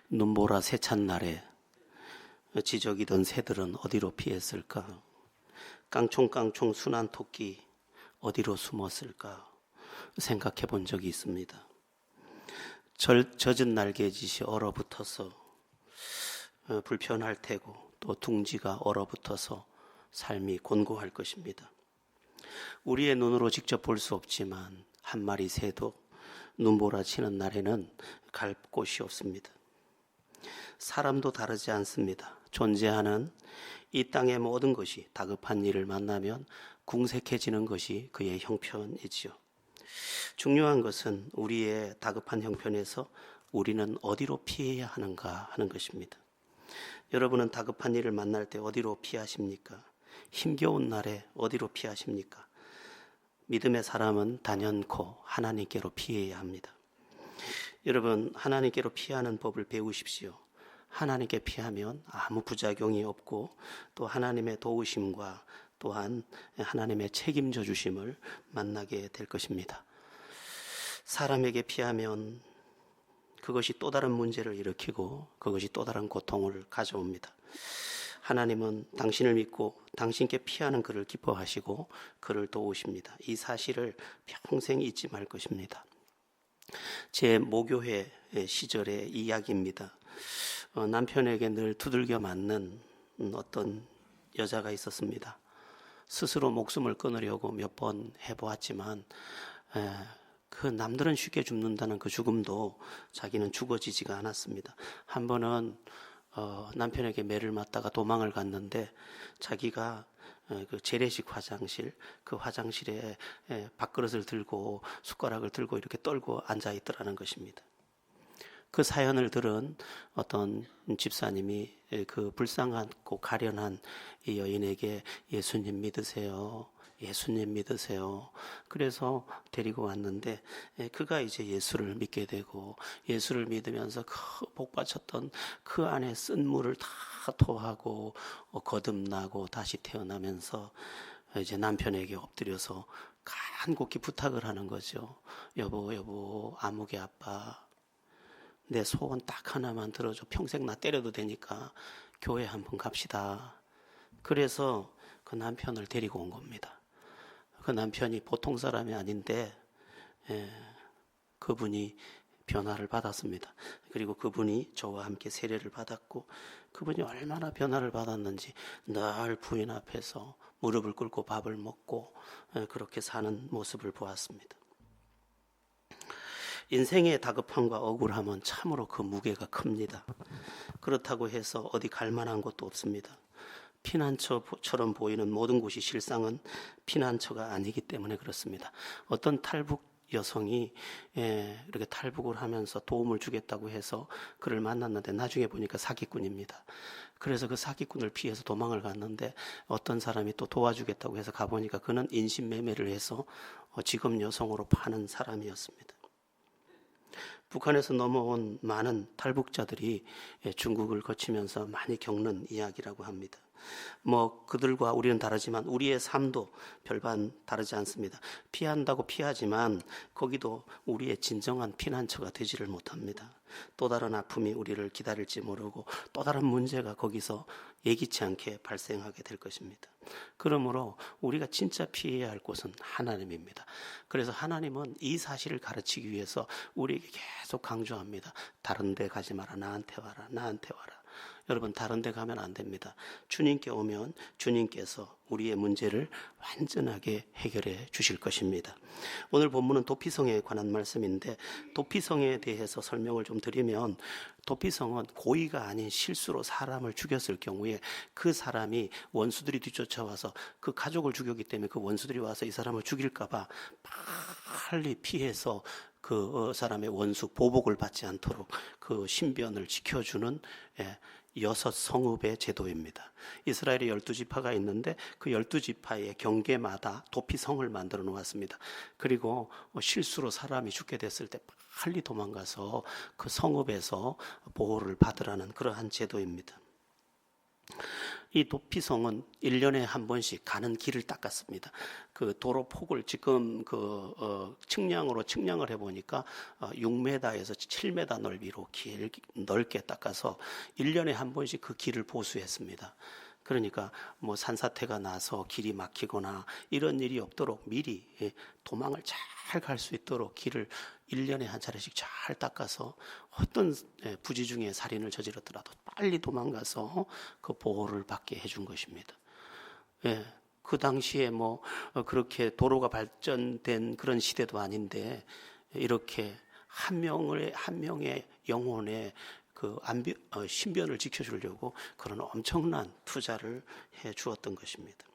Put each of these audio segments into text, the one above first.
눈보라 세찬 날에 지저귀던 새들은 어디로 피했을까? 깡총깡총 순한 토끼 어디로 숨었을까? 생각해 본 적이 있습니다. 젖은 날개짓이 얼어붙어서 불편할 테고 또 둥지가 얼어붙어서 삶이 곤고할 것입니다. 우리의 눈으로 직접 볼 수 없지만 한 마리 새도 눈보라 치는 날에는 갈 곳이 없습니다. 사람도 다르지 않습니다. 존재하는 이 땅의 모든 것이 다급한 일을 만나면 궁색해지는 것이 그의 형편이지요. 중요한 것은 우리의 다급한 형편에서 우리는 어디로 피해야 하는가 하는 것입니다. 여러분은 다급한 일을 만날 때 어디로 피하십니까? 힘겨운 날에 어디로 피하십니까? 믿음의 사람은 단연코 하나님께로 피해야 합니다. 여러분, 하나님께로 피하는 법을 배우십시오. 하나님께 피하면 아무 부작용이 없고 또 하나님의 도우심과 또한 하나님의 책임져 주심을 만나게 될 것입니다. 사람에게 피하면 그것이 또 다른 문제를 일으키고 그것이 또 다른 고통을 가져옵니다. 하나님은 당신을 믿고 당신께 피하는 그를 기뻐하시고 그를 도우십니다. 이 사실을 평생 잊지 말 것입니다. 제 모교회 시절의 이야기입니다. 남편에게 늘 두들겨 맞는 어떤 여자가 있었습니다. 스스로 목숨을 끊으려고 몇 번 해보았지만 그 남들은 쉽게 죽는다는 그 죽음도 자기는 죽어지지가 않았습니다. 한 번은 남편에게 매를 맞다가 도망을 갔는데 자기가 그 재래식 화장실, 그 화장실에 밥그릇을 들고 숟가락을 들고 이렇게 떨고 앉아 있더라는 것입니다. 그 사연을 들은 어떤 집사님이 그 불쌍하고 가련한 이 여인에게 예수님 믿으세요. 예수님 믿으세요. 그래서 데리고 왔는데 그가 이제 예수를 믿게 되고 예수를 믿으면서 그 복받쳤던 그 안에 쓴 물을 다 토하고 거듭나고 다시 태어나면서 이제 남편에게 엎드려서 간곡히 부탁을 하는 거죠. 여보, 아무개 아빠. 내 소원 딱 하나만 들어줘. 평생 나 때려도 되니까 교회 한번 갑시다. 그래서 그 남편을 데리고 온 겁니다. 그 남편이 보통 사람이 아닌데 그분이 변화를 받았습니다. 그리고 그분이 저와 함께 세례를 받았고 그분이 얼마나 변화를 받았는지 늘 부인 앞에서 무릎을 꿇고 밥을 먹고 그렇게 사는 모습을 보았습니다. 인생의 다급함과 억울함은 참으로 그 무게가 큽니다. 그렇다고 해서 어디 갈 만한 곳도 없습니다. 피난처처럼 보이는 모든 곳이 실상은 피난처가 아니기 때문에 그렇습니다. 어떤 탈북 여성이 이렇게 탈북을 하면서 도움을 주겠다고 해서 그를 만났는데 나중에 보니까 사기꾼입니다. 그래서 그 사기꾼을 피해서 도망을 갔는데 어떤 사람이 또 도와주겠다고 해서 가보니까 그는 인신매매를 해서 직업 여성으로 파는 사람이었습니다. 북한에서 넘어온 많은 탈북자들이 중국을 거치면서 많이 겪는 이야기라고 합니다. 그들과 우리는 다르지만 우리의 삶도 별반 다르지 않습니다. 피한다고 피하지만 거기도 우리의 진정한 피난처가 되지를 못합니다. 또 다른 아픔이 우리를 기다릴지 모르고 또 다른 문제가 거기서 예기치 않게 발생하게 될 것입니다. 그러므로 우리가 진짜 피해야 할 곳은 하나님입니다. 그래서 하나님은 이 사실을 가르치기 위해서 우리에게 계속 강조합니다. 다른 데 가지 마라. 나한테 와라. 나한테 와라. 여러분, 다른 데 가면 안 됩니다. 주님께 오면 주님께서 우리의 문제를 완전하게 해결해 주실 것입니다. 오늘 본문은 도피성에 관한 말씀인데 도피성에 대해서 설명을 좀 드리면 도피성은 고의가 아닌 실수로 사람을 죽였을 경우에 그 사람이 원수들이 뒤쫓아와서 그 가족을 죽였기 때문에 그 원수들이 와서 이 사람을 죽일까 봐 빨리 피해서 그 사람의 원수 보복을 받지 않도록 그 신변을 지켜주는 6 성읍의 제도입니다. 이스라엘에 12지파가 있는데 그 12지파의 경계마다 도피성을 만들어 놓았습니다. 그리고 실수로 사람이 죽게 됐을 때 빨리 도망가서 그 성읍에서 보호를 받으라는 그러한 제도입니다. 이 도피성은 1년에 한 번씩 가는 길을 닦았습니다. 그 도로 폭을 지금 측량으로 측량을 해보니까 6m에서 7m 넓이로 넓게 닦아서 1년에 한 번씩 그 길을 보수했습니다. 그러니까 뭐 산사태가 나서 길이 막히거나 이런 일이 없도록 미리 도망을 잘 갈 수 있도록 길을 1년에 한 차례씩 잘 닦아서 어떤 부지중에 살인을 저지르더라도 빨리 도망가서 그 보호를 받게 해준 것입니다. 예, 그 당시에 뭐 그렇게 도로가 발전된 그런 시대도 아닌데 이렇게 한 명의 영혼의 그 신변을 지켜주려고 그런 엄청난 투자를 해 주었던 것입니다.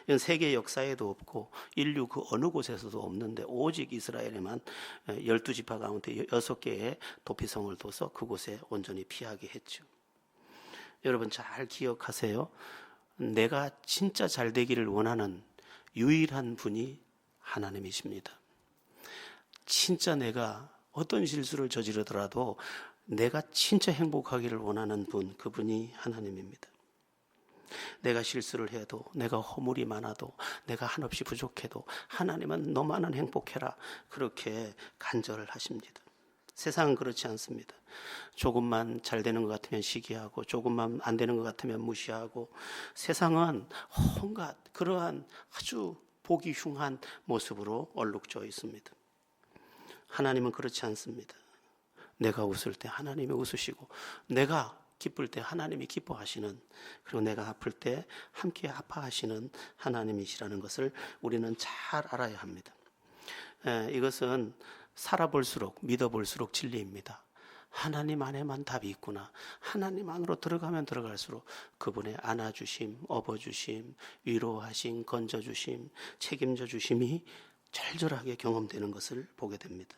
이건 세계 역사에도 없고 인류 그 어느 곳에서도 없는데 오직 이스라엘에만 12지파 가운데 6개의 도피성을 둬서 그곳에 온전히 피하게 했죠. 여러분 잘 기억하세요. 내가 진짜 잘 되기를 원하는 유일한 분이 하나님이십니다. 진짜 내가 어떤 실수를 저지르더라도 내가 진짜 행복하기를 원하는 분, 그분이 하나님입니다. 내가 실수를 해도, 내가 허물이 많아도, 내가 한없이 부족해도 하나님은 너만은 행복해라, 그렇게 간절을 하십니다. 세상은 그렇지 않습니다. 조금만 잘 되는 것 같으면 시기하고 조금만 안 되는 것 같으면 무시하고, 세상은 온갖 그러한 아주 보기 흉한 모습으로 얼룩져 있습니다. 하나님은 그렇지 않습니다. 내가 웃을 때 하나님이 웃으시고, 내가 기쁠 때 하나님이 기뻐하시는, 그리고 내가 아플 때 함께 아파하시는 하나님이시라는 것을 우리는 잘 알아야 합니다. 이것은 살아볼수록 믿어볼수록 진리입니다. 하나님 안에만 답이 있구나. 하나님 안으로 들어가면 들어갈수록 그분의 안아주심, 업어주심, 위로하심, 건져주심, 책임져 주심이 절절하게 경험되는 것을 보게 됩니다.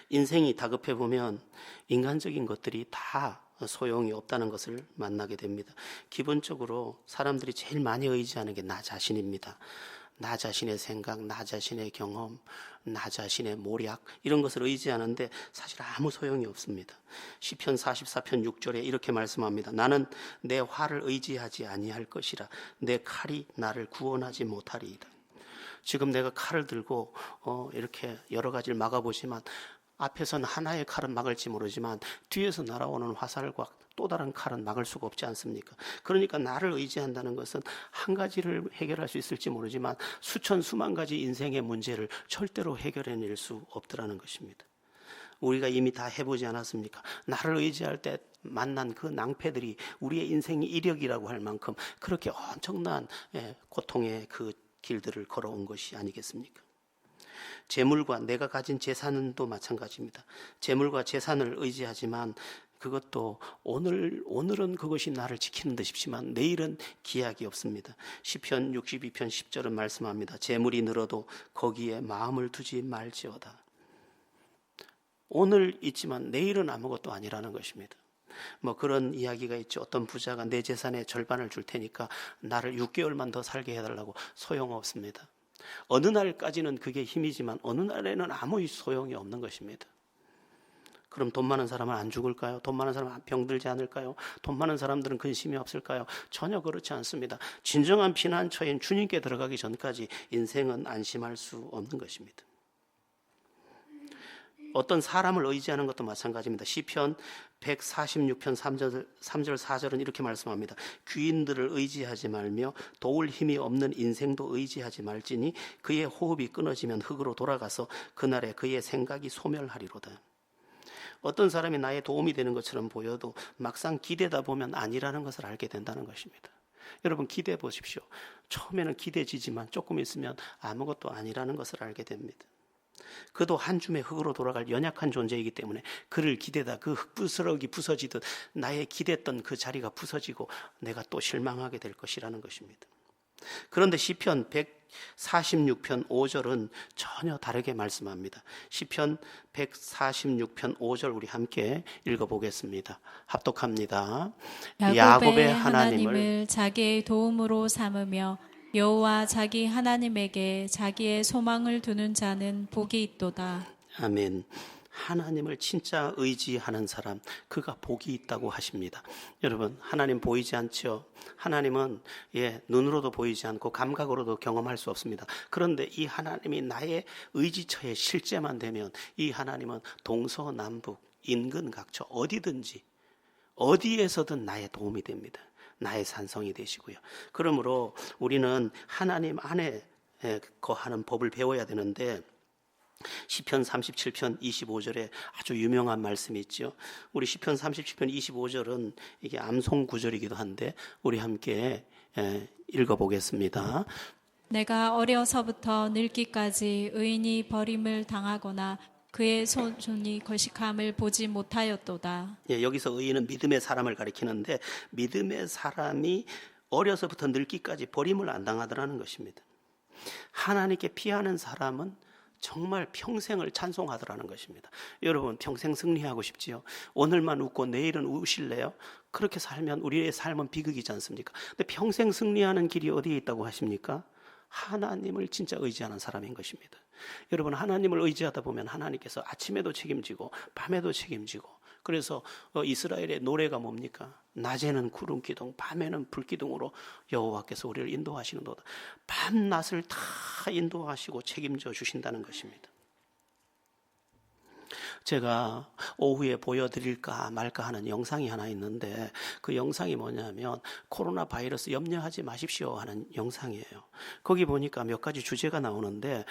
인생이 다급해 보면 인간적인 것들이 다 소용이 없다는 것을 만나게 됩니다. 기본적으로 사람들이 제일 많이 의지하는 게 나 자신입니다. 나 자신의 생각, 나 자신의 경험, 나 자신의 모략, 이런 것을 의지하는데 사실 아무 소용이 없습니다. 시편 44편 6절에 이렇게 말씀합니다. 나는 내 활을 의지하지 아니할 것이라. 내 칼이 나를 구원하지 못하리이다. 지금 내가 칼을 들고 이렇게 여러 가지를 막아보지만, 앞에서는 하나의 칼은 막을지 모르지만 뒤에서 날아오는 화살과 또 다른 칼은 막을 수가 없지 않습니까? 그러니까 나를 의지한다는 것은 한 가지를 해결할 수 있을지 모르지만 수천 수만 가지 인생의 문제를 절대로 해결해낼 수 없더라는 것입니다. 우리가 이미 다 해보지 않았습니까? 나를 의지할 때 만난 그 낭패들이 우리의 인생의 이력이라고 할 만큼 그렇게 엄청난 고통의 그 길들을 걸어온 것이 아니겠습니까? 재물과 내가 가진 재산도 마찬가지입니다. 재물과 재산을 의지하지만 그것도 오늘은 그것이 나를 지키는 듯 싶지만 내일은 기약이 없습니다. 시편 62편 10절은 말씀합니다. 재물이 늘어도 거기에 마음을 두지 말지어다. 오늘 있지만 내일은 아무것도 아니라는 것입니다. 뭐 그런 이야기가 있죠. 어떤 부자가 내 재산의 절반을 줄 테니까 나를 6개월만 더 살게 해달라고. 소용없습니다. 어느 날까지는 그게 힘이지만 어느 날에는 아무 소용이 없는 것입니다. 그럼 돈 많은 사람은 안 죽을까요? 돈 많은 사람은 병들지 않을까요? 돈 많은 사람들은 근심이 없을까요? 전혀 그렇지 않습니다. 진정한 피난처인 주님께 들어가기 전까지 인생은 안심할 수 없는 것입니다. 어떤 사람을 의지하는 것도 마찬가지입니다. 시편 146편 3절 4절은 이렇게 말씀합니다. 귀인들을 의지하지 말며 도울 힘이 없는 인생도 의지하지 말지니 그의 호흡이 끊어지면 흙으로 돌아가서 그날에 그의 생각이 소멸하리로다. 어떤 사람이 나의 도움이 되는 것처럼 보여도 막상 기대다 보면 아니라는 것을 알게 된다는 것입니다. 여러분 기대해 보십시오. 처음에는 기대지지만 조금 있으면 아무것도 아니라는 것을 알게 됩니다. 그도 한 줌의 흙으로 돌아갈 연약한 존재이기 때문에 그를 기대다 그 흙부스러기 부서지듯 나의 기댔던 그 자리가 부서지고 내가 또 실망하게 될 것이라는 것입니다. 그런데 시편 146편 5절은 전혀 다르게 말씀합니다. 시편 146편 5절 우리 함께 읽어보겠습니다. 합독합니다. 야곱의 하나님을 자기의 도움으로 삼으며 여호와 자기 하나님에게 자기의 소망을 두는 자는 복이 있도다. 아멘. 하나님을 진짜 의지하는 사람, 그가 복이 있다고 하십니다. 여러분, 하나님 보이지 않죠? 하나님은 눈으로도 보이지 않고 감각으로도 경험할 수 없습니다. 그런데 이 하나님이 나의 의지처의 실제만 되면 이 하나님은 동서남북 인근각처 어디든지 어디에서든 나의 도움이 됩니다. 나의 산성이 되시고요. 그러므로 우리는 하나님 안에 거하는 법을 배워야 되는데, 시편 37편 25절에 아주 유명한 말씀이 있죠. 우리 시편 37편 25절은 이게 암송 구절이기도 한데 우리 함께 읽어보겠습니다. 내가 어려서부터 늙기까지 의인이 버림을 당하거나 그의 손이 거식함을 보지 못하였도다. 여기서 의인은 믿음의 사람을 가리키는데, 믿음의 사람이 어려서부터 늙기까지 버림을 안 당하더라는 것입니다. 하나님께 피하는 사람은 정말 평생을 찬송하더라는 것입니다. 여러분, 평생 승리하고 싶지요? 오늘만 웃고 내일은 우실래요? 그렇게 살면 우리의 삶은 비극이지 않습니까? 근데 평생 승리하는 길이 어디에 있다고 하십니까? 하나님을 진짜 의지하는 사람인 것입니다. 여러분, 하나님을 의지하다 보면 하나님께서 아침에도 책임지고 밤에도 책임지고, 그래서 이스라엘의 노래가 뭡니까? 낮에는 구름 기둥, 밤에는 불 기둥으로 여호와께서 우리를 인도하시는도다. 밤낮을 다 인도하시고 책임져 주신다는 것입니다. 제가 오후에 보여드릴까 말까 하는 영상이 하나 있는데, 그 영상이 뭐냐면 코로나 바이러스 염려하지 마십시오 하는 영상이에요. 거기 보니까 몇 가지 주제가 나오는데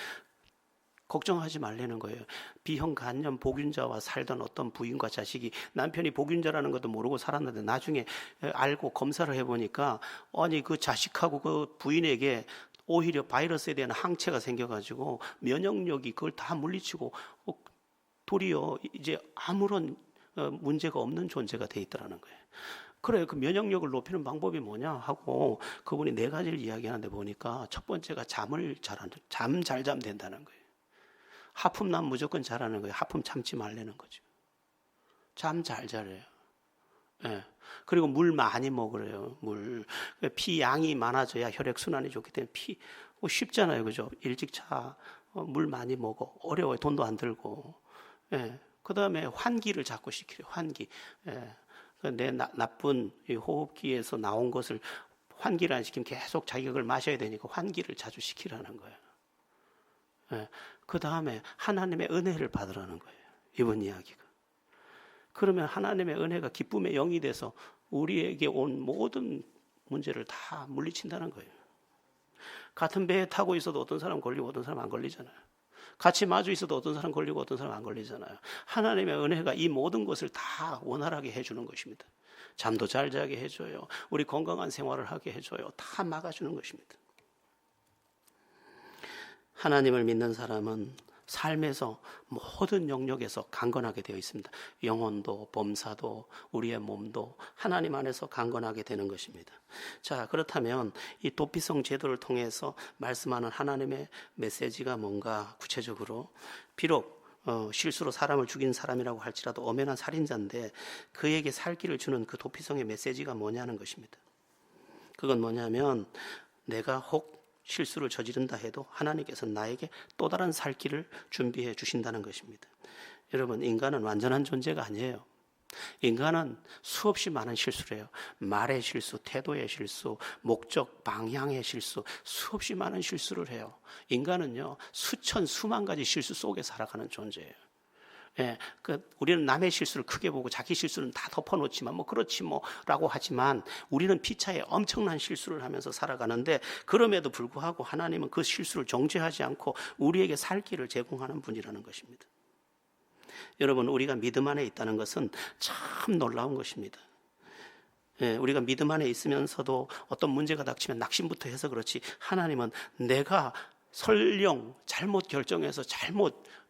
걱정하지 말라는 거예요. B형 간염 복균자와 살던 어떤 부인과 자식이, 남편이 복균자라는 것도 모르고 살았는데 나중에 알고 검사를 해보니까 아니 그 자식하고 그 부인에게 오히려 바이러스에 대한 항체가 생겨가지고 면역력이 그걸 다 물리치고 도리어 이제 아무런 문제가 없는 존재가 돼 있더라는 거예요. 그래, 그 면역력을 높이는 방법이 뭐냐 하고 그분이 4가지를 이야기하는데 보니까 첫 번째가 잠 잘 자면 된다는 거예요. 하품 나면 무조건 자라는 거예요. 하품 참지 말라는 거죠. 잠 잘 자래요. 그리고 물 많이 먹으래요. 피 양이 많아져야 혈액 순환이 좋기 때문에 쉽잖아요, 그죠? 일찍 자, 물 많이 먹어. 어려워요. 돈도 안 들고. 그 다음에 환기를 자꾸 시키래요. 환기. 내 나쁜 호흡기에서 나온 것을 환기를 안 시키면 계속 자기를 마셔야 되니까 환기를 자주 시키라는 거예요. 그 다음에 하나님의 은혜를 받으라는 거예요. 이번 이야기가. 그러면 하나님의 은혜가 기쁨의 영이 돼서 우리에게 온 모든 문제를 다 물리친다는 거예요. 같은 배에 타고 있어도 어떤 사람 걸리고 어떤 사람 안 걸리잖아요. 같이 마주 있어도 어떤 사람 걸리고 어떤 사람 안 걸리잖아요. 하나님의 은혜가 이 모든 것을 다 원활하게 해주는 것입니다. 잠도 잘 자게 해줘요. 우리 건강한 생활을 하게 해줘요. 다 막아주는 것입니다. 하나님을 믿는 사람은 삶에서 모든 영역에서 강건하게 되어 있습니다. 영혼도 범사도 우리의 몸도 하나님 안에서 강건하게 되는 것입니다. 자, 그렇다면 이 도피성 제도를 통해서 말씀하는 하나님의 메시지가 뭔가 구체적으로, 비록 실수로 사람을 죽인 사람이라고 할지라도 엄연한 살인자인데 그에게 살 길을 주는 그 도피성의 메시지가 뭐냐는 것입니다. 그건 뭐냐면 내가 혹 실수를 저지른다 해도 하나님께서 나에게 또 다른 살 길을 준비해 주신다는 것입니다. 여러분, 인간은 완전한 존재가 아니에요. 인간은 수없이 많은 실수를 해요. 말의 실수, 태도의 실수, 목적, 방향의 실수, 수없이 많은 실수를 해요. 인간은요, 수천, 수만 가지 실수 속에 살아가는 존재예요. 우리는 남의 실수를 크게 보고 자기 실수는 다 덮어놓지만 그렇지 라고 하지만 우리는 피차에 엄청난 실수를 하면서 살아가는데, 그럼에도 불구하고 하나님은 그 실수를 정죄하지 않고 우리에게 살 길을 제공하는 분이라는 것입니다. 여러분, 우리가 믿음 안에 있다는 것은 참 놀라운 것입니다. 우리가 믿음 안에 있으면서도 어떤 문제가 닥치면 낙심부터 해서 그렇지, 하나님은 내가 설령 잘못 결정해서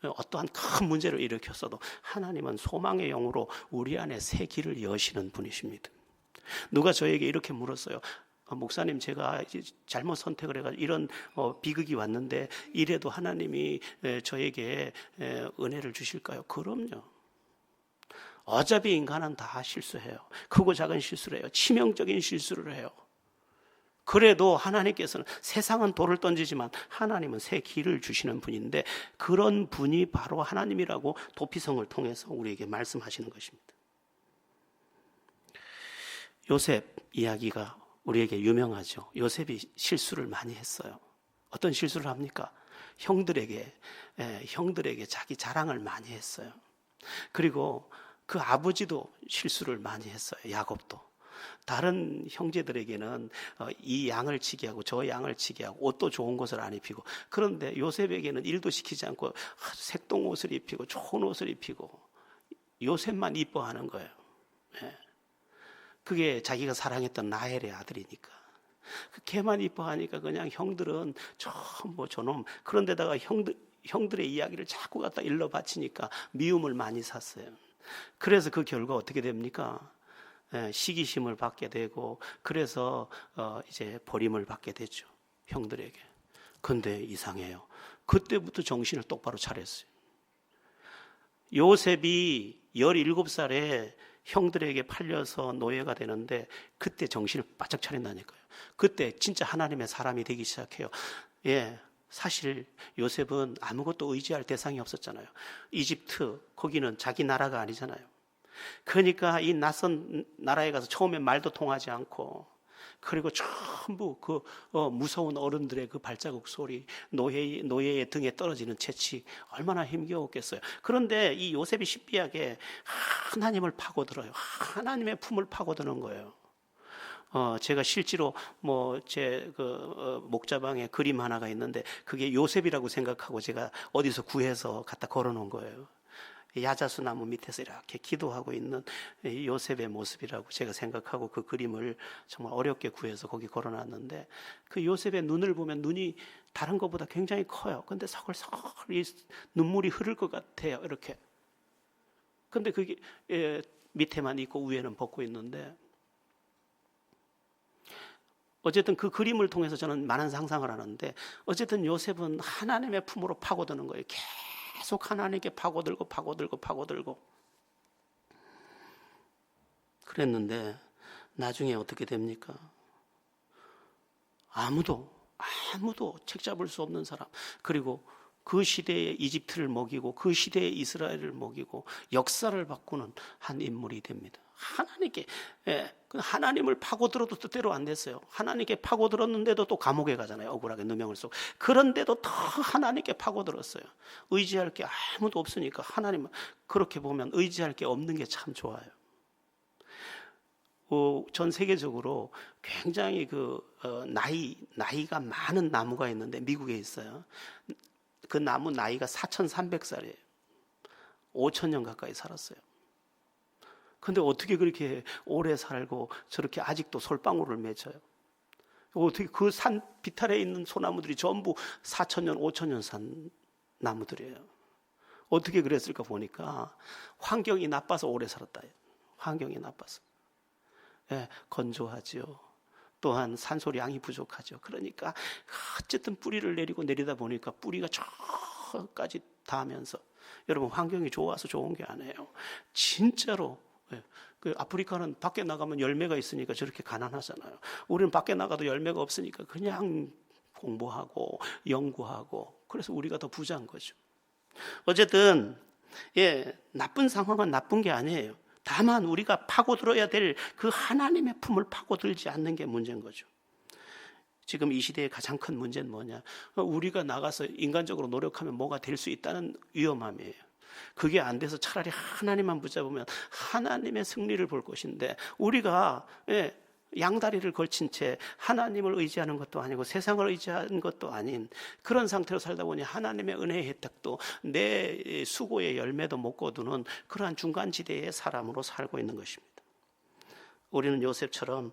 어떠한 큰 문제를 일으켰어도 하나님은 소망의 영으로 우리 안에 새 길을 여시는 분이십니다. 누가 저에게 이렇게 물었어요. 목사님, 제가 잘못 선택을 해가지고 이런 비극이 왔는데 이래도 하나님이 저에게 은혜를 주실까요? 그럼요. 어차피 인간은 다 실수해요. 크고 작은 실수를 해요. 치명적인 실수를 해요. 그래도 하나님께서는 세상은 돌을 던지지만 하나님은 새 길을 주시는 분인데 그런 분이 바로 하나님이라고 도피성을 통해서 우리에게 말씀하시는 것입니다. 요셉 이야기가 우리에게 유명하죠. 요셉이 실수를 많이 했어요. 어떤 실수를 합니까? 형들에게 자기 자랑을 많이 했어요. 그리고 그 아버지도 실수를 많이 했어요. 야곱도. 다른 형제들에게는 이 양을 치게 하고 저 양을 치게 하고 옷도 좋은 것을 안 입히고, 그런데 요셉에게는 일도 시키지 않고 색동 옷을 입히고 좋은 옷을 입히고 요셉만 이뻐하는 거예요. 그게 자기가 사랑했던 라헬의 아들이니까. 걔만 이뻐하니까 그냥 형들은 전부 저놈, 그런데다가 형들의 이야기를 자꾸 갖다 일러 바치니까 미움을 많이 샀어요. 그래서 그 결과 어떻게 됩니까? 시기심을 받게 되고, 그래서 이제 버림을 받게 되죠, 형들에게. 근데 이상해요. 그때부터 정신을 똑바로 차렸어요. 요셉이 17살에 형들에게 팔려서 노예가 되는데 그때 정신을 바짝 차린다니까요. 그때 진짜 하나님의 사람이 되기 시작해요. 사실 요셉은 아무것도 의지할 대상이 없었잖아요. 이집트, 거기는 자기 나라가 아니잖아요. 그러니까 이 낯선 나라에 가서 처음에 말도 통하지 않고, 그리고 전부 그 무서운 어른들의 그 발자국 소리, 노예의 등에 떨어지는 채찍, 얼마나 힘겨웠겠어요. 그런데 이 요셉이 신비하게 하나님을 파고들어요. 하나님의 품을 파고드는 거예요. 제가 실제로 제 목자방에 그림 하나가 있는데 그게 요셉이라고 생각하고 제가 어디서 구해서 갖다 걸어놓은 거예요. 야자수 나무 밑에서 이렇게 기도하고 있는 요셉의 모습이라고 제가 생각하고 그 그림을 정말 어렵게 구해서 거기 걸어놨는데, 그 요셉의 눈을 보면 눈이 다른 것보다 굉장히 커요. 근데 서글서글 눈물이 흐를 것 같아요, 이렇게. 근데 그게 밑에만 있고 위에는 벗고 있는데, 어쨌든 그 그림을 통해서 저는 많은 상상을 하는데, 어쨌든 요셉은 하나님의 품으로 파고드는 거예요. 계속 하나님께 파고들고 그랬는데 나중에 어떻게 됩니까? 아무도 책 잡을 수 없는 사람, 그리고 그 시대의 이집트를 먹이고 그 시대의 이스라엘을 먹이고 역사를 바꾸는 한 인물이 됩니다. 하나님을 파고들어도 뜻대로 안 됐어요. 하나님께 파고들었는데도 또 감옥에 가잖아요. 억울하게 누명을 쓰고. 그런데도 더 하나님께 파고들었어요. 의지할 게 아무도 없으니까 하나님, 그렇게 보면 의지할 게 없는 게 참 좋아요. 전 세계적으로 굉장히 나이가 많은 나무가 있는데 미국에 있어요. 그 나무 나이가 4,300살이에요. 5,000년 가까이 살았어요. 근데 어떻게 그렇게 오래 살고 저렇게 아직도 솔방울을 맺어요? 어떻게 그 산 비탈에 있는 소나무들이 전부 4,000년, 5,000년 산 나무들이에요. 어떻게 그랬을까 보니까 환경이 나빠서 오래 살았다. 환경이 나빠서. 건조하죠. 또한 산소량이 부족하죠. 그러니까 어쨌든 뿌리를 내리다 보니까 뿌리가 저까지 닿으면서, 여러분 환경이 좋아서 좋은 게 아니에요. 진짜로. 그 아프리카는 밖에 나가면 열매가 있으니까 저렇게 가난하잖아요. 우리는 밖에 나가도 열매가 없으니까 그냥 공부하고 연구하고, 그래서 우리가 더 부자인 거죠. 어쨌든 나쁜 상황은 나쁜 게 아니에요. 다만 우리가 파고들어야 될 그 하나님의 품을 파고들지 않는 게 문제인 거죠. 지금 이 시대의 가장 큰 문제는 뭐냐? 우리가 나가서 인간적으로 노력하면 뭐가 될 수 있다는 위험함이에요. 그게 안 돼서 차라리 하나님만 붙잡으면 하나님의 승리를 볼 것인데, 우리가 양다리를 걸친 채 하나님을 의지하는 것도 아니고 세상을 의지하는 것도 아닌 그런 상태로 살다 보니 하나님의 은혜의 혜택도 내 수고의 열매도 못 거두는 그러한 중간지대의 사람으로 살고 있는 것입니다. 우리는 요셉처럼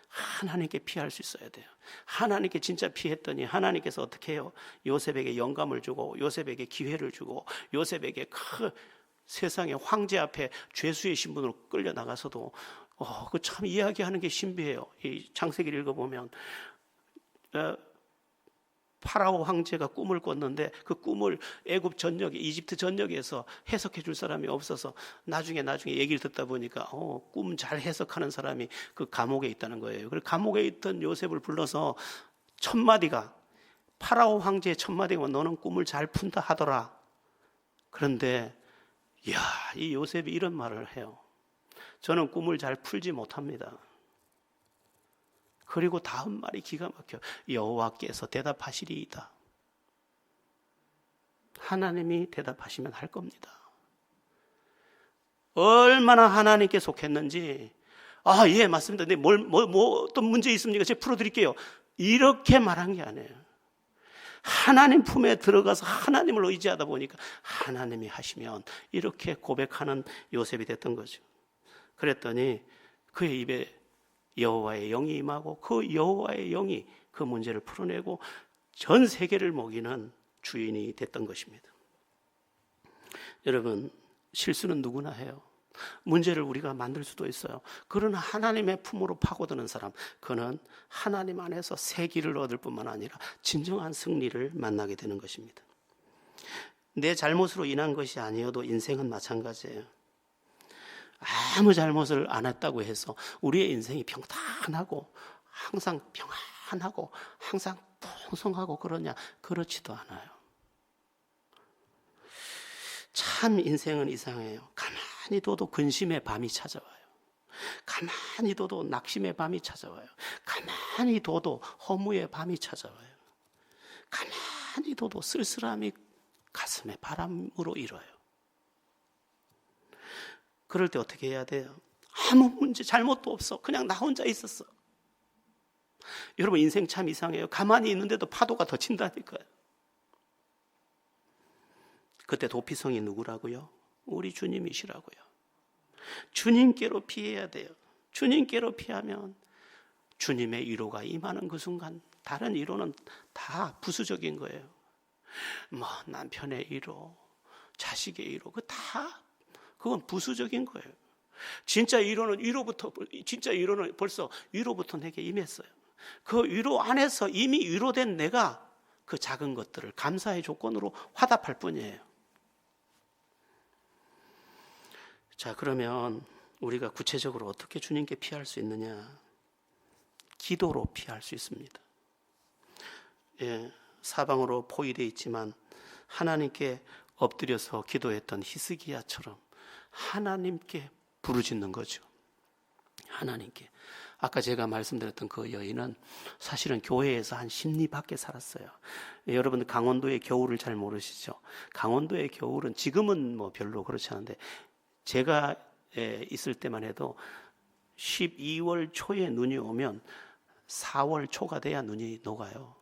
하나님께 피할 수 있어야 돼요. 하나님께 진짜 피했더니 하나님께서 어떻게 해요? 요셉에게 영감을 주고 요셉에게 기회를 주고 요셉에게 그 세상의 황제 앞에 죄수의 신분으로 끌려 나가서도 그 참 이야기하는 게 신비해요. 이 창세기를 읽어보면 파라오 황제가 꿈을 꿨는데 그 꿈을 애굽 전역에, 이집트 전역에서 해석해 줄 사람이 없어서 나중에 얘기를 듣다 보니까 꿈 잘 해석하는 사람이 그 감옥에 있다는 거예요. 그래서 감옥에 있던 요셉을 불러서 첫 마디가, 파라오 황제의 첫 마디가 너는 꿈을 잘 푼다 하더라. 그런데 이 요셉이 이런 말을 해요. 저는 꿈을 잘 풀지 못합니다. 그리고 다음 말이 기가 막혀. 여호와께서 대답하시리이다. 하나님이 대답하시면 할 겁니다. 얼마나 하나님께 속했는지, 예, 맞습니다. 네, 어떤 문제 있습니까? 제가 풀어드릴게요. 이렇게 말한 게 아니에요. 하나님 품에 들어가서 하나님을 의지하다 보니까 하나님이 하시면, 이렇게 고백하는 요셉이 됐던 거죠. 그랬더니 그의 입에 여호와의 영이 임하고 그 여호와의 영이 그 문제를 풀어내고 전 세계를 먹이는 주인이 됐던 것입니다. 여러분, 실수는 누구나 해요. 문제를 우리가 만들 수도 있어요. 그러나 하나님의 품으로 파고드는 사람, 그는 하나님 안에서 새 길을 얻을 뿐만 아니라 진정한 승리를 만나게 되는 것입니다. 내 잘못으로 인한 것이 아니어도 인생은 마찬가지예요. 아무 잘못을 안 했다고 해서 우리의 인생이 평탄하고 항상 평안하고 항상 풍성하고 그러냐? 그렇지도 않아요. 참 인생은 이상해요. 가만히 둬도 근심의 밤이 찾아와요. 가만히 둬도 낙심의 밤이 찾아와요. 가만히 둬도 허무의 밤이 찾아와요. 가만히 둬도 쓸쓸함이 가슴에 바람으로 일어요. 그럴 때 어떻게 해야 돼요? 아무 문제, 잘못도 없어. 그냥 나 혼자 있었어. 여러분, 인생 참 이상해요. 가만히 있는데도 파도가 더 친다니까요. 그때 도피성이 누구라고요? 우리 주님이시라고요. 주님께로 피해야 돼요. 주님께로 피하면 주님의 위로가 임하는 그 순간 다른 위로는 다 부수적인 거예요. 남편의 위로, 자식의 위로, 그건 부수적인 거예요. 진짜 위로는 벌써 위로부터 내게 임했어요. 그 위로 안에서 이미 위로된 내가 그 작은 것들을 감사의 조건으로 화답할 뿐이에요. 자, 그러면 우리가 구체적으로 어떻게 주님께 피할 수 있느냐? 기도로 피할 수 있습니다. 사방으로 포위되어 있지만 하나님께 엎드려서 기도했던 히스기야처럼 하나님께 부르짖는 거죠. 하나님께. 아까 제가 말씀드렸던 그 여인은 사실은 교회에서 한 10리 밖에 살았어요. 여러분, 강원도의 겨울을 잘 모르시죠? 강원도의 겨울은 지금은 별로 그렇지 않은데 제가 있을 때만 해도 12월 초에 눈이 오면 4월 초가 돼야 눈이 녹아요.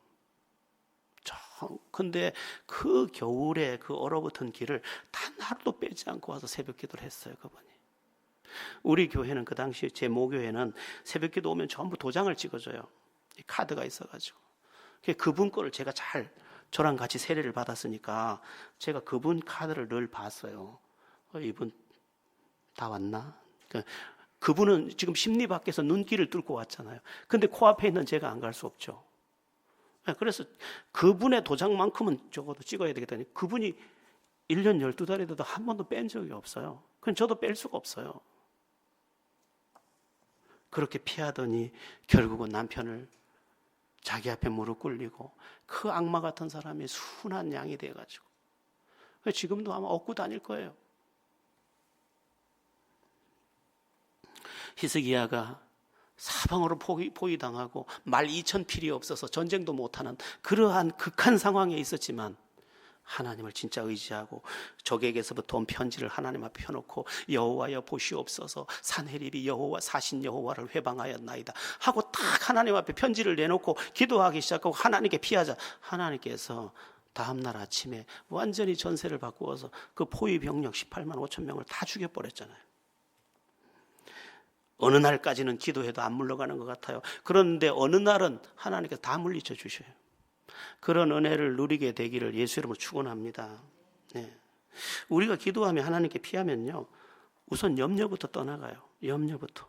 근데 그 겨울에 그 얼어붙은 길을 단 하루도 빼지 않고 와서 새벽 기도를 했어요, 그분이. 우리 교회는 그 당시 제 모교회는 새벽 기도 오면 전부 도장을 찍어줘요. 카드가 있어가지고. 그분 거를 제가 저랑 같이 세례를 받았으니까 제가 그분 카드를 늘 봤어요. 이분 다 왔나? 그분은 지금 심리 밖에서 눈길을 뚫고 왔잖아요. 근데 코앞에 있는 제가 안 갈 수 없죠. 그래서 그분의 도장만큼은 적어도 찍어야 되겠다니, 그분이 1년 12달이 돼도 한 번도 뺀 적이 없어요. 그럼 저도 뺄 수가 없어요. 그렇게 피하더니 결국은 남편을 자기 앞에 무릎 꿇리고 그 악마 같은 사람이 순한 양이 돼가지고 지금도 아마 얻고 다닐 거예요. 히스기야가 사방으로 포위당하고 말 2,000필이 없어서 전쟁도 못하는 그러한 극한 상황에 있었지만 하나님을 진짜 의지하고 적에게서부터 온 편지를 하나님 앞에 펴놓고 여호와여 보시옵소서 산헤립이 여호와 사신 여호와를 회방하였나이다 하고 딱 하나님 앞에 편지를 내놓고 기도하기 시작하고 하나님께 피하자. 하나님께서 다음날 아침에 완전히 전세를 바꾸어서 그 포위 병력 18만 5천 명을 다 죽여버렸잖아요. 어느 날까지는 기도해도 안 물러가는 것 같아요. 그런데 어느 날은 하나님께서 다 물리쳐 주셔요. 그런 은혜를 누리게 되기를 예수 이름으로 축원합니다. 네. 우리가 기도하며 하나님께 피하면요, 우선 염려부터 떠나가요. 염려부터.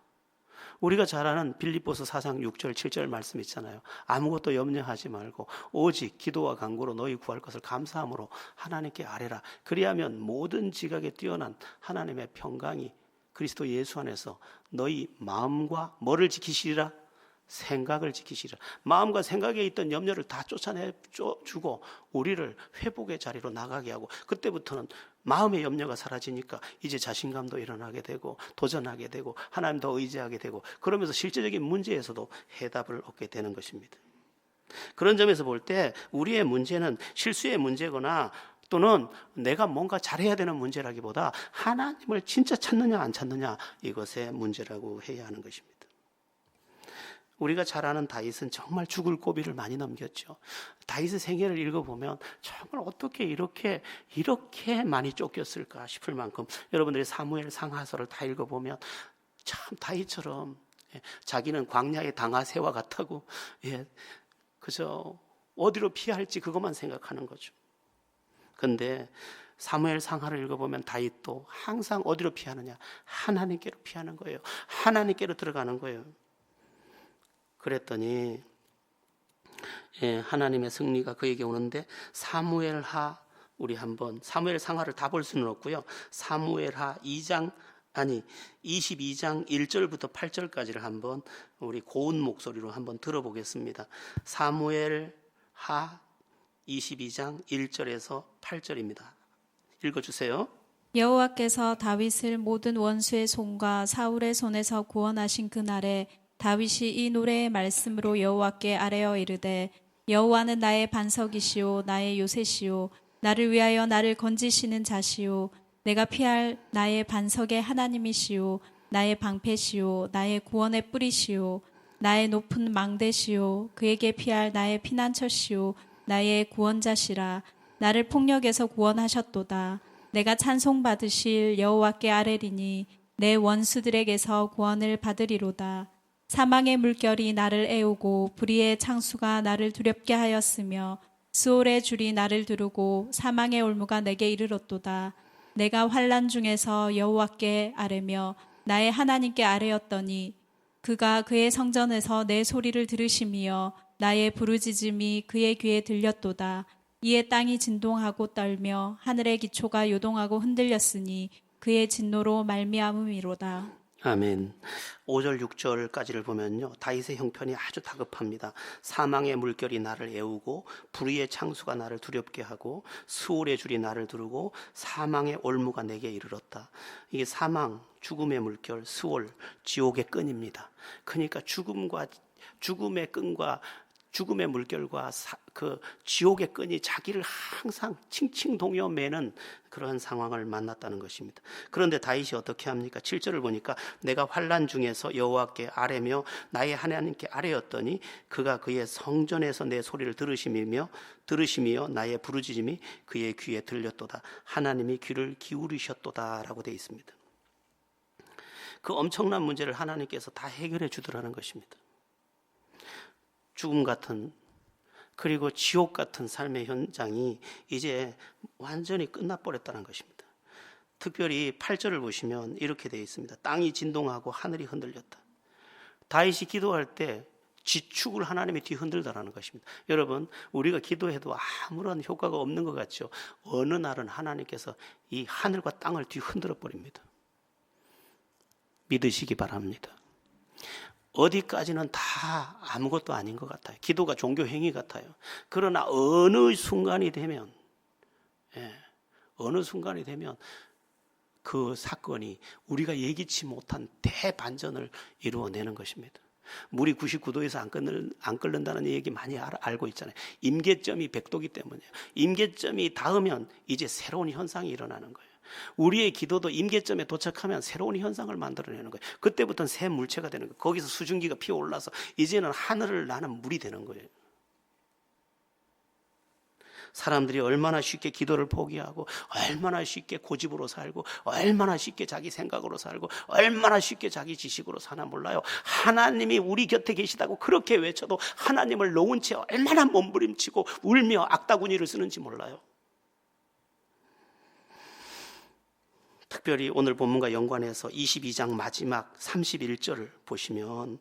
우리가 잘 아는 빌립보서 4장 6절 7절 말씀 있잖아요. 아무것도 염려하지 말고 오직 기도와 간구로 너희 구할 것을 감사함으로 하나님께 아뢰라. 그리하면 모든 지각에 뛰어난 하나님의 평강이 그리스도 예수 안에서 너희 마음과 뭐를 지키시리라? 생각을 지키시리라. 마음과 생각에 있던 염려를 다 쫓아내주고 우리를 회복의 자리로 나가게 하고, 그때부터는 마음의 염려가 사라지니까 이제 자신감도 일어나게 되고 도전하게 되고 하나님 더 의지하게 되고, 그러면서 실제적인 문제에서도 해답을 얻게 되는 것입니다. 그런 점에서 볼 때 우리의 문제는 실수의 문제거나 또는 내가 뭔가 잘해야 되는 문제라기보다 하나님을 진짜 찾느냐 안 찾느냐, 이것의 문제라고 해야 하는 것입니다. 우리가 잘 아는 다윗은 정말 죽을 고비를 많이 넘겼죠. 다윗의 생애를 읽어보면 정말 어떻게 이렇게 많이 쫓겼을까 싶을 만큼, 여러분들이 사무엘 상하서를 다 읽어보면 참 다윗처럼 자기는 광야의 당아새와 같다고, 그저 어디로 피할지 그것만 생각하는 거죠. 그런데 사무엘 상하를 읽어보면 다윗도 항상 어디로 피하느냐? 하나님께로 피하는 거예요. 하나님께로 들어가는 거예요. 그랬더니 하나님의 승리가 그에게 오는데, 사무엘하, 우리 한번 사무엘 상하를 다 볼 수는 없고요. 사무엘하 22장 1절부터 8절까지를 한번 우리 고운 목소리로 한번 들어보겠습니다. 사무엘하 22장 1절에서 8절입니다. 읽어주세요. 여호와께서 다윗을 모든 원수의 손과 사울의 손에서 구원하신 그날에 다윗이 이 노래의 말씀으로 여호와께 아뢰어 이르되, 여호와는 나의 반석이시오 나의 요새시오 나를 위하여 나를 건지시는 자시오 내가 피할 나의 반석의 하나님이시오 나의 방패시오 나의 구원의 뿌리시오 나의 높은 망대시오 그에게 피할 나의 피난처시오 나의 구원자시라. 나를 폭력에서 구원하셨도다. 내가 찬송받으실 여호와께 아뢰리니 내 원수들에게서 구원을 받으리로다. 사망의 물결이 나를 애우고 불의의 창수가 나를 두렵게 하였으며 스올의 줄이 나를 두르고 사망의 올무가 내게 이르렀도다. 내가 환난 중에서 여호와께 아뢰며 나의 하나님께 아뢰었더니 그가 그의 성전에서 내 소리를 들으시며 나의 부르짖음이 그의 귀에 들렸도다. 이에 땅이 진동하고 떨며 하늘의 기초가 요동하고 흔들렸으니 그의 진노로 말미암음이로다. 아멘. 5절 6절까지를 보면요, 다윗의 형편이 아주 다급합니다. 사망의 물결이 나를 애우고 불의의 창수가 나를 두렵게 하고 스올의 줄이 나를 두르고 사망의 올무가 내게 이르렀다. 이게 사망, 죽음의 물결, 스올, 지옥의 끈입니다. 그러니까 죽음의 끈과 죽음의 물결과 그 지옥의 끈이 자기를 항상 칭칭동여 매는 그런 상황을 만났다는 것입니다. 그런데 다윗이 어떻게 합니까? 7절을 보니까 내가 환난 중에서 여호와께 아뢰며 나의 하나님께 아뢰었더니 그가 그의 성전에서 내 소리를 들으시며 나의 부르짖음이 그의 귀에 들렸도다. 하나님이 귀를 기울이셨도다 라고 되어 있습니다. 그 엄청난 문제를 하나님께서 다 해결해 주더라는 것입니다. 죽음 같은, 그리고 지옥 같은 삶의 현장이 이제 완전히 끝나버렸다는 것입니다. 특별히 8절을 보시면 이렇게 되어 있습니다. 땅이 진동하고 하늘이 흔들렸다. 다윗이 기도할 때 지축을 하나님이 뒤흔들다라는 것입니다. 여러분, 우리가 기도해도 아무런 효과가 없는 것 같죠? 어느 날은 하나님께서 이 하늘과 땅을 뒤흔들어 버립니다. 믿으시기 바랍니다. 어디까지는 다 아무것도 아닌 것 같아요. 기도가 종교 행위 같아요. 그러나 어느 순간이 되면 그 사건이 우리가 예기치 못한 대반전을 이루어내는 것입니다. 물이 99도에서 안 끓는다는 얘기 많이 알고 있잖아요. 임계점이 100도기 때문이에요. 임계점이 닿으면 이제 새로운 현상이 일어나는 거예요. 우리의 기도도 임계점에 도착하면 새로운 현상을 만들어내는 거예요. 그때부터는 새 물체가 되는 거예요. 거기서 수증기가 피어올라서 이제는 하늘을 나는 물이 되는 거예요. 사람들이 얼마나 쉽게 기도를 포기하고, 얼마나 쉽게 고집으로 살고, 얼마나 쉽게 자기 생각으로 살고, 얼마나 쉽게 자기 지식으로 사나 몰라요. 하나님이 우리 곁에 계시다고 그렇게 외쳐도 하나님을 놓은 채 얼마나 몸부림치고 울며 악다구니를 쓰는지 몰라요. 특별히 오늘 본문과 연관해서 22장 마지막 31절을 보시면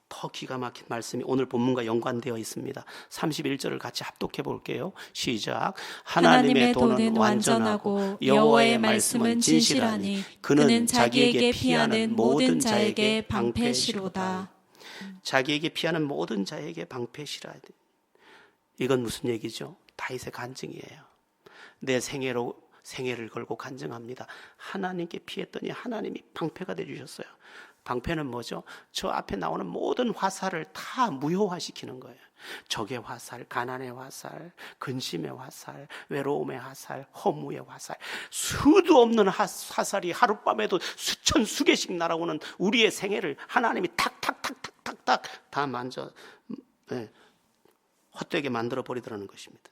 더 기가 막힌 말씀이 오늘 본문과 연관되어 있습니다. 31절을 같이 합독해 볼게요. 시작. 하나님의 도는 완전하고 여호와의 말씀은 진실하니 그는 자기에게 피하는 모든 자에게 방패시로다. 자기에게 피하는 모든 자에게 방패시라. 이건 무슨 얘기죠? 다윗의 간증이에요. 내 생애를 걸고 간증합니다. 하나님께 피했더니 하나님이 방패가 되어주셨어요. 방패는 뭐죠? 저 앞에 나오는 모든 화살을 다 무효화시키는 거예요. 적의 화살, 가난의 화살, 근심의 화살, 외로움의 화살, 허무의 화살, 수도 없는 화살이 하룻밤에도 수천 수개씩 날아오는 우리의 생애를 하나님이 탁탁탁탁탁탁 다 만져 헛되게 만들어 버리더라는 것입니다.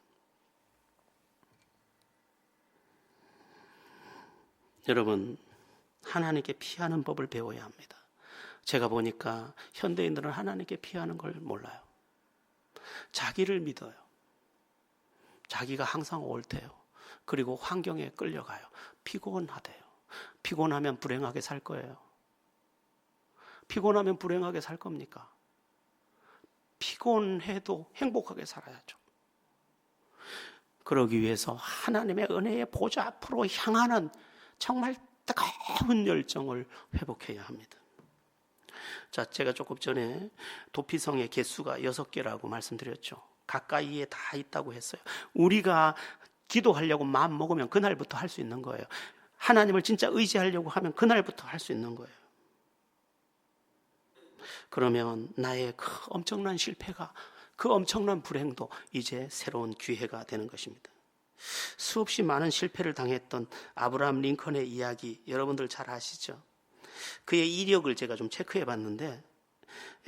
여러분, 하나님께 피하는 법을 배워야 합니다. 제가 보니까 현대인들은 하나님께 피하는 걸 몰라요. 자기를 믿어요. 자기가 항상 옳대요. 그리고 환경에 끌려가요. 피곤하대요. 피곤하면 불행하게 살 거예요. 피곤하면 불행하게 살 겁니까? 피곤해도 행복하게 살아야죠. 그러기 위해서 하나님의 은혜의 보좌 앞으로 향하는 정말 뜨거운 열정을 회복해야 합니다. 자, 제가 조금 전에 도피성의 개수가 6개라고 말씀드렸죠. 가까이에 다 있다고 했어요. 우리가 기도하려고 마음 먹으면 그날부터 할 수 있는 거예요. 하나님을 진짜 의지하려고 하면 그날부터 할 수 있는 거예요. 그러면 나의 그 엄청난 실패가, 그 엄청난 불행도 이제 새로운 기회가 되는 것입니다. 수없이 많은 실패를 당했던 아브라함 링컨의 이야기 여러분들 잘 아시죠? 그의 이력을 제가 좀 체크해 봤는데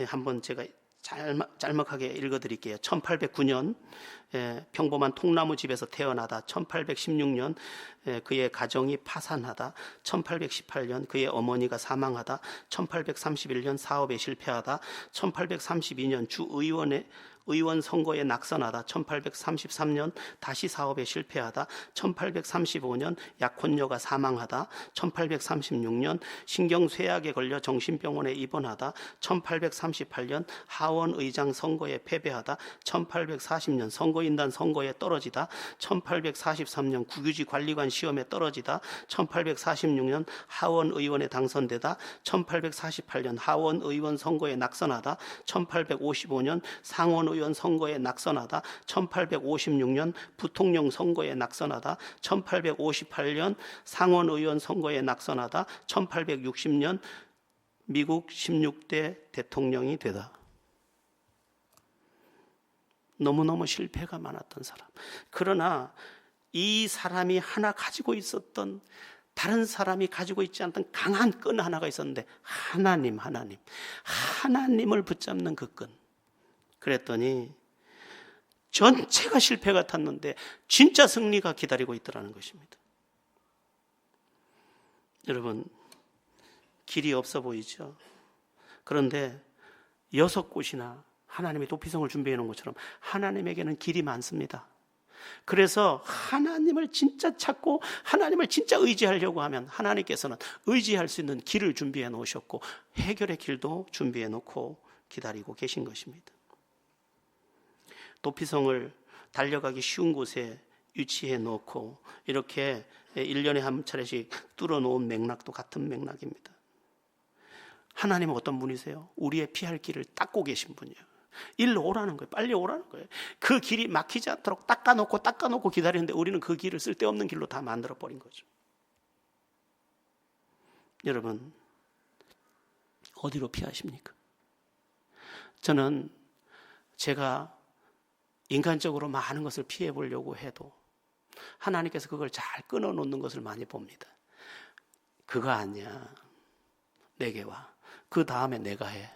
한번 제가 짤막하게 읽어드릴게요. 1809년 평범한 통나무 집에서 태어나다 1816년 그의 가정이 파산하다 1818년 그의 어머니가 사망하다 1831년 사업에 실패하다 1832년 의원 선거에 낙선하다 1833년 다시 사업에 실패하다 1835년 약혼녀가 사망하다 1836년 신경쇠약에 걸려 정신병원에 입원하다 1838년 하원의장 선거에 패배하다 1840년 선거인단 선거에 떨어지다 1843년 국유지 관리관 시험에 떨어지다 1846년 하원의원에 당선되다 1848년 하원의원 선거에 낙선하다 1855년 상원의원 선거에 낙선하다 1856년 부통령 선거에 낙선하다 1858년 상원의원 선거에 낙선하다 1860년 미국 16대 대통령이 되다. 너무너무 실패가 많았던 사람. 그러나 이 사람이 하나 가지고 있었던, 다른 사람이 가지고 있지 않던 강한 끈 하나가 있었는데 하나님을 붙잡는 그 끈. 그랬더니 전체가 실패 같았는데 진짜 승리가 기다리고 있더라는 것입니다. 여러분, 길이 없어 보이죠? 그런데 6곳이나 하나님의 도피성을 준비해 놓은 것처럼 하나님에게는 길이 많습니다. 그래서 하나님을 진짜 찾고 하나님을 진짜 의지하려고 하면 하나님께서는 의지할 수 있는 길을 준비해 놓으셨고 해결의 길도 준비해 놓고 기다리고 계신 것입니다. 도피성을 달려가기 쉬운 곳에 위치해 놓고 이렇게 1년에 한 차례씩 뚫어 놓은 맥락도 같은 맥락입니다. 하나님은 어떤 분이세요? 우리의 피할 길을 닦고 계신 분이에요. 일로 오라는 거예요. 빨리 오라는 거예요. 그 길이 막히지 않도록 닦아놓고 기다리는데 우리는 그 길을 쓸데없는 길로 다 만들어버린 거죠. 여러분, 어디로 피하십니까? 저는 제가 인간적으로 많은 것을 피해 보려고 해도 하나님께서 그걸 잘 끊어놓는 것을 많이 봅니다. 그거 아니야. 내게 와. 그 다음에 내가 해.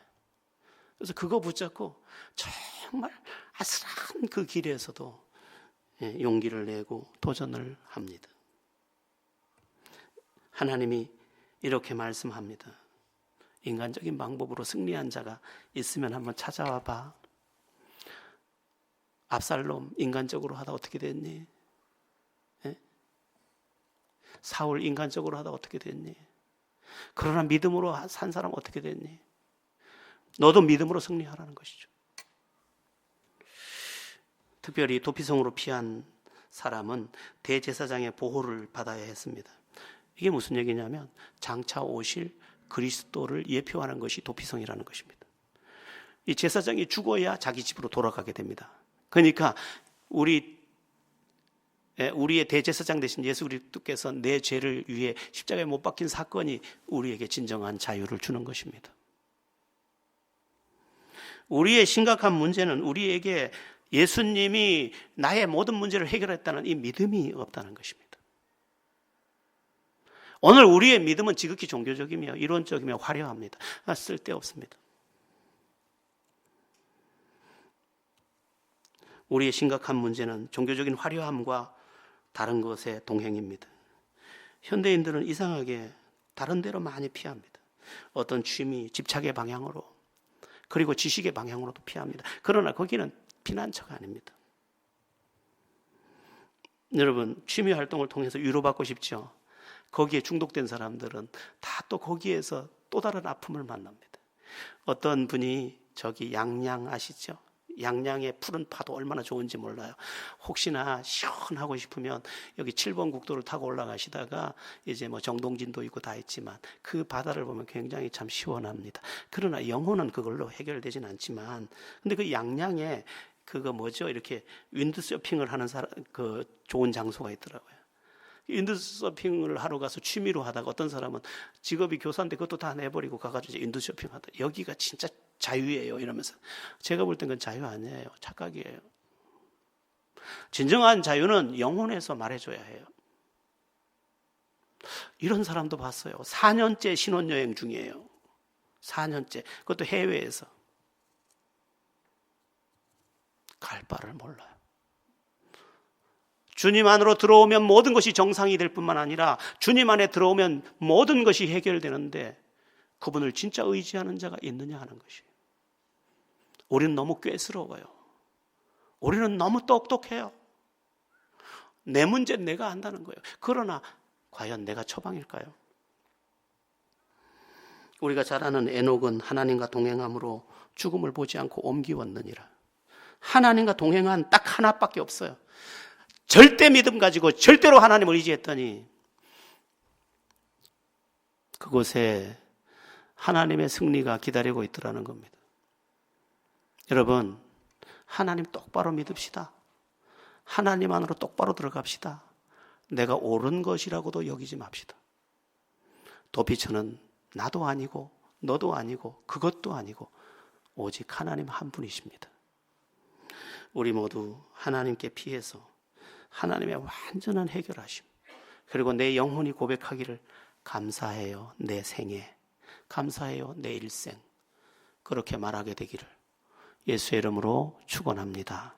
그래서 그거 붙잡고 정말 아슬한 그 길에서도 용기를 내고 도전을 합니다. 하나님이 이렇게 말씀합니다. 인간적인 방법으로 승리한 자가 있으면 한번 찾아와 봐. 압살롬 인간적으로 하다 어떻게 됐니? 사울 인간적으로 하다 어떻게 됐니? 그러나 믿음으로 산 사람 어떻게 됐니? 너도 믿음으로 승리하라는 것이죠. 특별히 도피성으로 피한 사람은 대제사장의 보호를 받아야 했습니다. 이게 무슨 얘기냐면 장차 오실 그리스도를 예표하는 것이 도피성이라는 것입니다. 이 제사장이 죽어야 자기 집으로 돌아가게 됩니다. 그러니까 우리의 대제사장 되신 예수 그리스도께서 내 죄를 위해 십자가에 못 박힌 사건이 우리에게 진정한 자유를 주는 것입니다. 우리의 심각한 문제는 우리에게 예수님이 나의 모든 문제를 해결했다는 이 믿음이 없다는 것입니다. 오늘 우리의 믿음은 지극히 종교적이며 이론적이며 화려합니다. 쓸데없습니다. 우리의 심각한 문제는 종교적인 화려함과 다른 것의 동행입니다. 현대인들은 이상하게 다른 데로 많이 피합니다. 어떤 취미, 집착의 방향으로, 그리고 지식의 방향으로도 피합니다. 그러나 거기는 피난처가 아닙니다. 여러분, 취미 활동을 통해서 위로받고 싶죠? 거기에 중독된 사람들은 다 또 거기에서 또 다른 아픔을 만납니다. 어떤 분이 저기 양양 아시죠? 양양의 푸른 파도 얼마나 좋은지 몰라요. 혹시나 시원하고 싶으면 여기 7번 국도를 타고 올라가시다가 이제 뭐 정동진도 있고 다 있지만 그 바다를 보면 굉장히 참 시원합니다. 그러나 영혼은 그걸로 해결되진 않지만, 근데 그 양양에 그거 뭐죠? 이렇게 윈드서핑을 하는 사람, 그 좋은 장소가 있더라고요. 윈드서핑을 하러 가서 취미로 하다가 어떤 사람은 직업이 교사인데 그것도 다 내버리고 가가지고 이제 윈드서핑 하다. 여기가 진짜 자유예요 이러면서. 제가 볼 땐 그건 자유 아니에요. 착각이에요. 진정한 자유는 영혼에서 말해줘야 해요. 이런 사람도 봤어요. 4년째 신혼여행 중이에요. 4년째. 그것도 해외에서. 갈 바를 몰라요. 주님 안으로 들어오면 모든 것이 정상이 될 뿐만 아니라 주님 안에 들어오면 모든 것이 해결되는데 그분을 진짜 의지하는 자가 있느냐 하는 것이에요. 우리는 너무 꾀스러워요. 우리는 너무 똑똑해요. 내 문제는 내가 안다는 거예요. 그러나 과연 내가 처방일까요? 우리가 잘 아는 에녹은 하나님과 동행함으로 죽음을 보지 않고 옮기웠느니라. 하나님과 동행한 딱 하나밖에 없어요. 절대 믿음 가지고 절대로 하나님을 의지했더니 그곳에 하나님의 승리가 기다리고 있더라는 겁니다. 여러분, 하나님 똑바로 믿읍시다. 하나님 안으로 똑바로 들어갑시다. 내가 옳은 것이라고도 여기지 맙시다. 도피처는 나도 아니고 너도 아니고 그것도 아니고 오직 하나님 한 분이십니다. 우리 모두 하나님께 피해서 하나님의 완전한 해결하심, 그리고 내 영혼이 고백하기를 감사해요 내 생애, 감사해요 내 일생, 그렇게 말하게 되기를 예수의 이름으로 축원합니다.